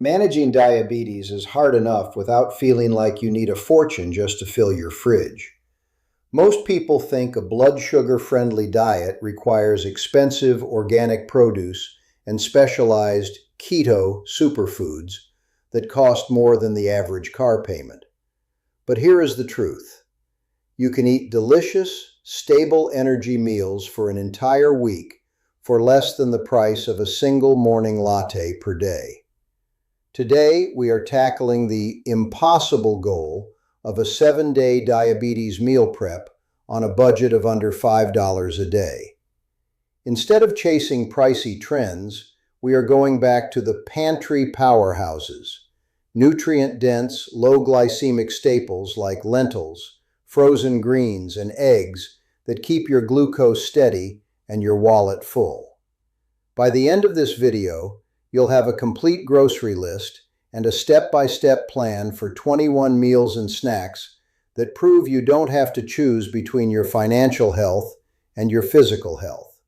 Managing diabetes is hard enough without feeling like you need a fortune just to fill your fridge. Most people think a blood sugar friendly diet requires expensive organic produce and specialized keto superfoods that cost more than the average car payment. But here is the truth. You can eat delicious, stable energy meals for an entire week for less than the price of a single morning latte per day. Today, we are tackling the impossible goal of a 7-day diabetes meal prep on a budget of under $5 a day. Instead of chasing pricey trends, we are going back to the pantry powerhouses, nutrient-dense, low-glycemic staples like lentils, frozen greens, and eggs that keep your glucose steady and your wallet full. By the end of this video, you'll have a complete grocery list and a step-by-step plan for 21 meals and snacks that prove you don't have to choose between your financial health and your physical health.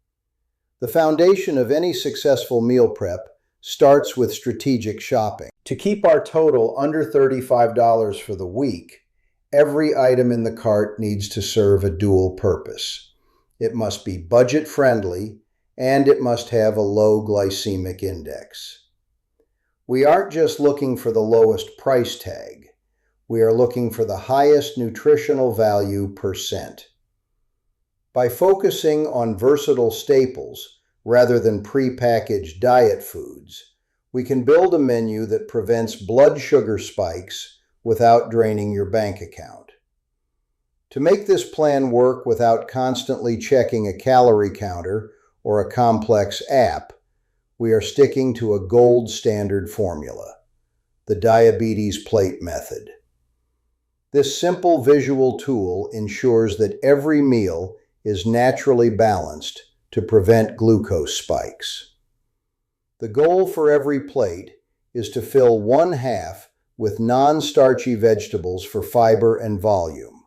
The foundation of any successful meal prep starts with strategic shopping. To keep our total under $35 for the week, every item in the cart needs to serve a dual purpose. It must be budget-friendly, and it must have a low glycemic index. We aren't just looking for the lowest price tag. We are looking for the highest nutritional value percent. By focusing on versatile staples rather than prepackaged diet foods, we can build a menu that prevents blood sugar spikes without draining your bank account. To make this plan work without constantly checking a calorie counter or a complex app, we are sticking to a gold standard formula, the diabetes plate method. This simple visual tool ensures that every meal is naturally balanced to prevent glucose spikes. The goal for every plate is to fill one half with non-starchy vegetables for fiber and volume,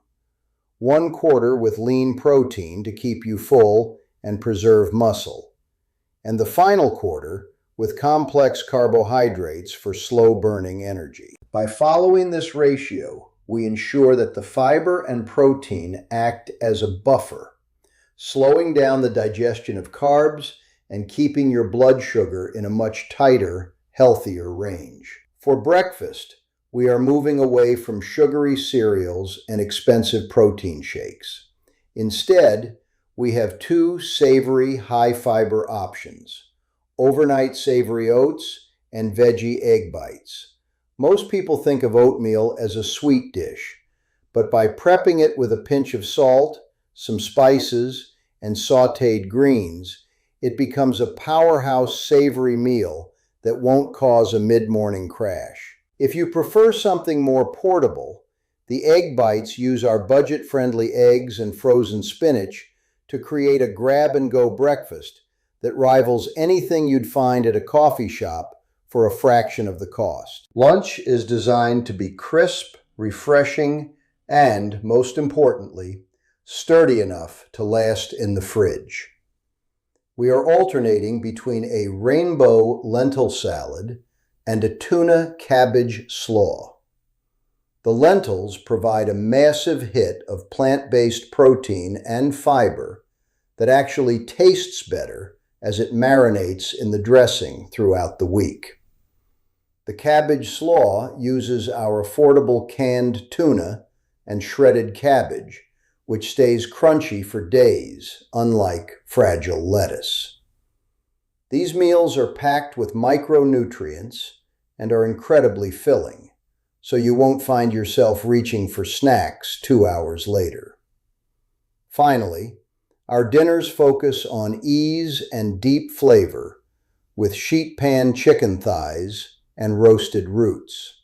1/4 with lean protein to keep you full and preserve muscle, and the final quarter with complex carbohydrates for slow-burning energy. By following this ratio, we ensure that the fiber and protein act as a buffer, slowing down the digestion of carbs and keeping your blood sugar in a much tighter, healthier range. For breakfast, we are moving away from sugary cereals and expensive protein shakes. Instead, we have two savory, high-fiber options: overnight savory oats and veggie egg bites. Most people think of oatmeal as a sweet dish, but by prepping it with a pinch of salt, some spices, and sautéed greens, it becomes a powerhouse savory meal that won't cause a mid-morning crash. If you prefer something more portable, the egg bites use our budget-friendly eggs and frozen spinach to create a grab-and-go breakfast that rivals anything you'd find at a coffee shop for a fraction of the cost. Lunch is designed to be crisp, refreshing, and, most importantly, sturdy enough to last in the fridge. We are alternating between a rainbow lentil salad and a tuna cabbage slaw. The lentils provide a massive hit of plant-based protein and fiber that actually tastes better as it marinates in the dressing throughout the week. The cabbage slaw uses our affordable canned tuna and shredded cabbage, which stays crunchy for days, unlike fragile lettuce. These meals are packed with micronutrients and are incredibly filling, so you won't find yourself reaching for snacks 2 hours later. Finally, our dinners focus on ease and deep flavor with sheet pan chicken thighs and roasted roots.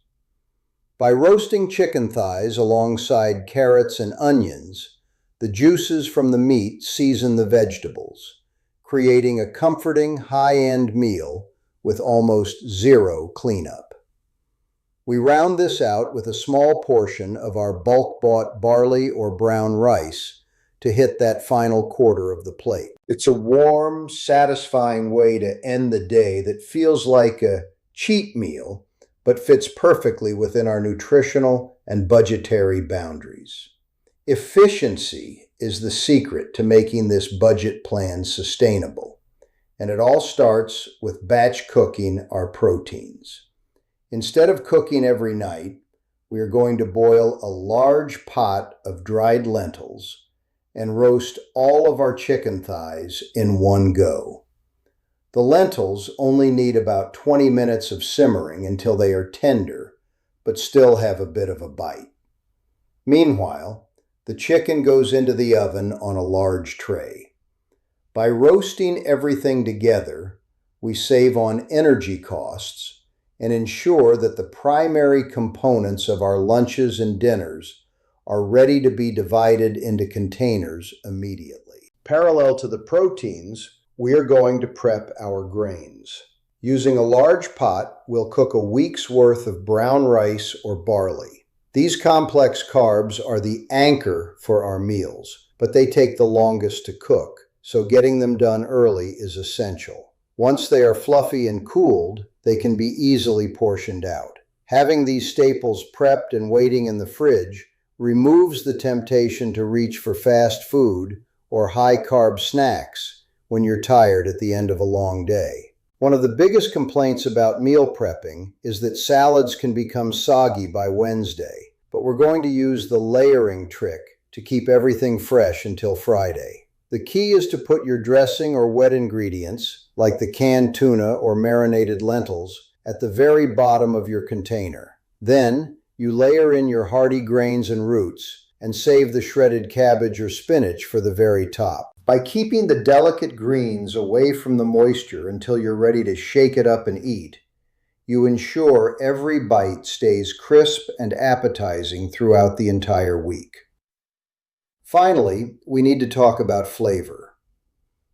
By roasting chicken thighs alongside carrots and onions, the juices from the meat season the vegetables, creating a comforting high-end meal with almost zero cleanup. We round this out with a small portion of our bulk-bought barley or brown rice to hit that final quarter of the plate. It's a warm, satisfying way to end the day that feels like a cheat meal, but fits perfectly within our nutritional and budgetary boundaries. Efficiency is the secret to making this budget plan sustainable, and it all starts with batch cooking our proteins. Instead of cooking every night, we are going to boil a large pot of dried lentils and roast all of our chicken thighs in one go. The lentils only need about 20 minutes of simmering until they are tender, but still have a bit of a bite. Meanwhile, the chicken goes into the oven on a large tray. By roasting everything together, we save on energy costs and ensure that the primary components of our lunches and dinners are ready to be divided into containers immediately. Parallel to the proteins, we are going to prep our grains. Using a large pot, we'll cook a week's worth of brown rice or barley. These complex carbs are the anchor for our meals, but they take the longest to cook, so getting them done early is essential. Once they are fluffy and cooled, they can be easily portioned out. Having these staples prepped and waiting in the fridge removes the temptation to reach for fast food or high-carb snacks when you're tired at the end of a long day. One of the biggest complaints about meal prepping is that salads can become soggy by Wednesday, but we're going to use the layering trick to keep everything fresh until Friday. The key is to put your dressing or wet ingredients, like the canned tuna or marinated lentils, at the very bottom of your container. Then, you layer in your hearty grains and roots, and save the shredded cabbage or spinach for the very top. By keeping the delicate greens away from the moisture until you're ready to shake it up and eat, you ensure every bite stays crisp and appetizing throughout the entire week. Finally, we need to talk about flavor.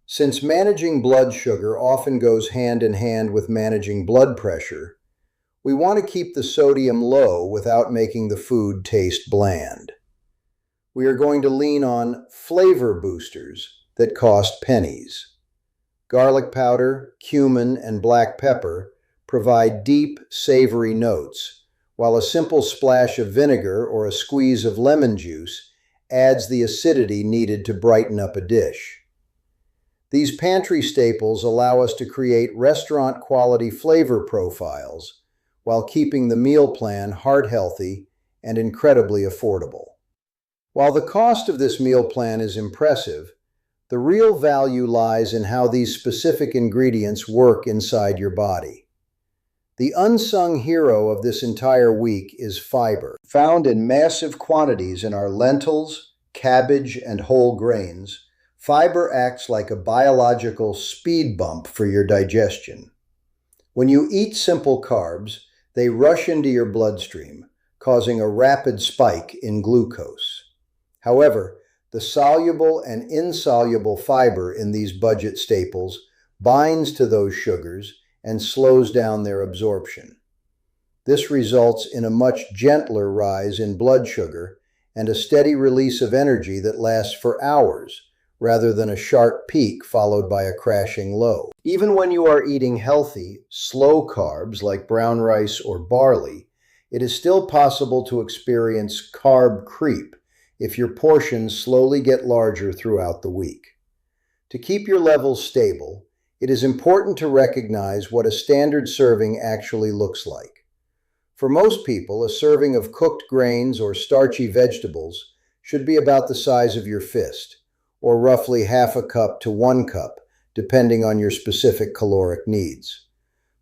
Since managing blood sugar often goes hand in hand with managing blood pressure, we want to keep the sodium low without making the food taste bland. We are going to lean on flavor boosters that cost pennies. Garlic powder, cumin, and black pepper provide deep, savory notes, while a simple splash of vinegar or a squeeze of lemon juice adds the acidity needed to brighten up a dish. These pantry staples allow us to create restaurant-quality flavor profiles while keeping the meal plan heart-healthy and incredibly affordable. While the cost of this meal plan is impressive, the real value lies in how these specific ingredients work inside your body. The unsung hero of this entire week is fiber. Found in massive quantities in our lentils, cabbage, and whole grains, fiber acts like a biological speed bump for your digestion. When you eat simple carbs, they rush into your bloodstream, causing a rapid spike in glucose. However, the soluble and insoluble fiber in these budget staples binds to those sugars and slows down their absorption. This results in a much gentler rise in blood sugar and a steady release of energy that lasts for hours, rather than a sharp peak followed by a crashing low. Even when you are eating healthy, slow carbs like brown rice or barley, it is still possible to experience carb creep if your portions slowly get larger throughout the week. To keep your levels stable, it is important to recognize what a standard serving actually looks like. For most people, a serving of cooked grains or starchy vegetables should be about the size of your fist, or roughly half a cup to 1 cup, depending on your specific caloric needs.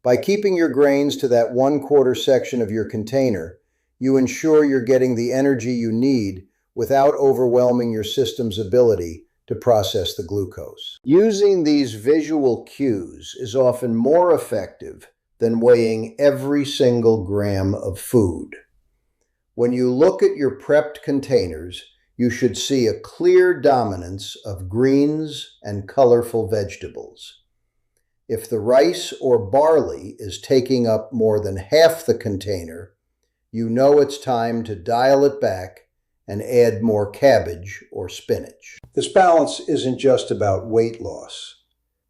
By keeping your grains to that 1/4 section of your container, you ensure you're getting the energy you need without overwhelming your system's ability to process the glucose. Using these visual cues is often more effective than weighing every single gram of food. When you look at your prepped containers, you should see a clear dominance of greens and colorful vegetables. If the rice or barley is taking up more than half the container, you know it's time to dial it back and add more cabbage or spinach. This balance isn't just about weight loss.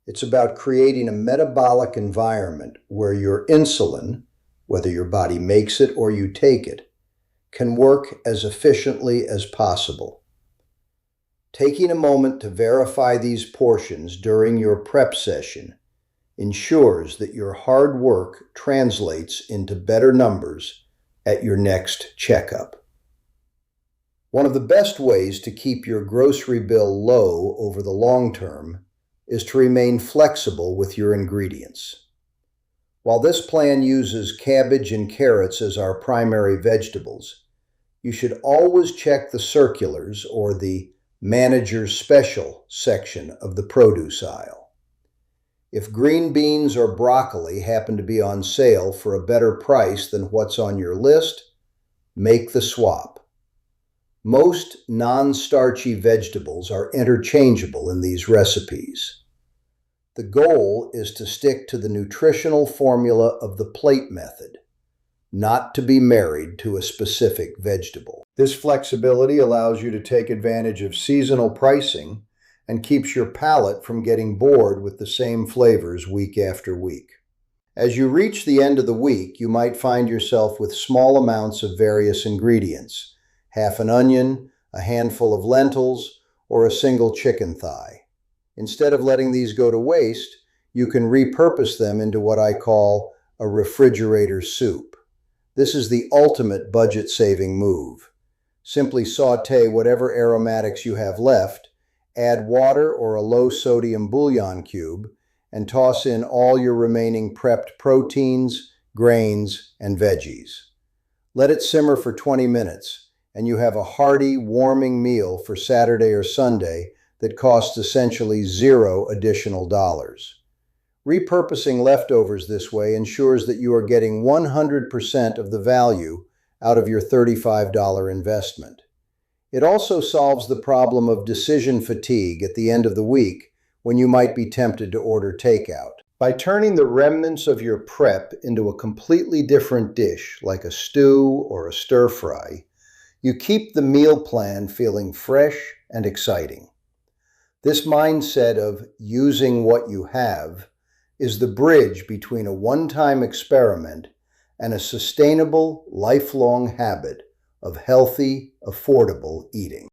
It's about creating a metabolic environment where your insulin, whether your body makes it or you take it, can work as efficiently as possible. Taking a moment to verify these portions during your prep session ensures that your hard work translates into better numbers at your next checkup. One of the best ways to keep your grocery bill low over the long term is to remain flexible with your ingredients. While this plan uses cabbage and carrots as our primary vegetables, you should always check the circulars or the Manager's Special section of the produce aisle. If green beans or broccoli happen to be on sale for a better price than what's on your list, make the swap. Most non-starchy vegetables are interchangeable in these recipes. The goal is to stick to the nutritional formula of the plate method, not to be married to a specific vegetable. This flexibility allows you to take advantage of seasonal pricing and keeps your palate from getting bored with the same flavors week after week. As you reach the end of the week, you might find yourself with small amounts of various ingredients, half an onion, a handful of lentils, or a single chicken thigh. Instead of letting these go to waste, you can repurpose them into what I call a refrigerator soup. This is the ultimate budget-saving move. Simply sauté whatever aromatics you have left, add water or a low-sodium bouillon cube, and toss in all your remaining prepped proteins, grains, and veggies. Let it simmer for 20 minutes, and you have a hearty, warming meal for Saturday or Sunday that costs essentially $0 additional dollars. Repurposing leftovers this way ensures that you are getting 100% of the value out of your $35 investment. It also solves the problem of decision fatigue at the end of the week when you might be tempted to order takeout. By turning the remnants of your prep into a completely different dish, like a stew or a stir-fry, you keep the meal plan feeling fresh and exciting. This mindset of using what you have is the bridge between a one-time experiment and a sustainable, lifelong habit of healthy, affordable eating.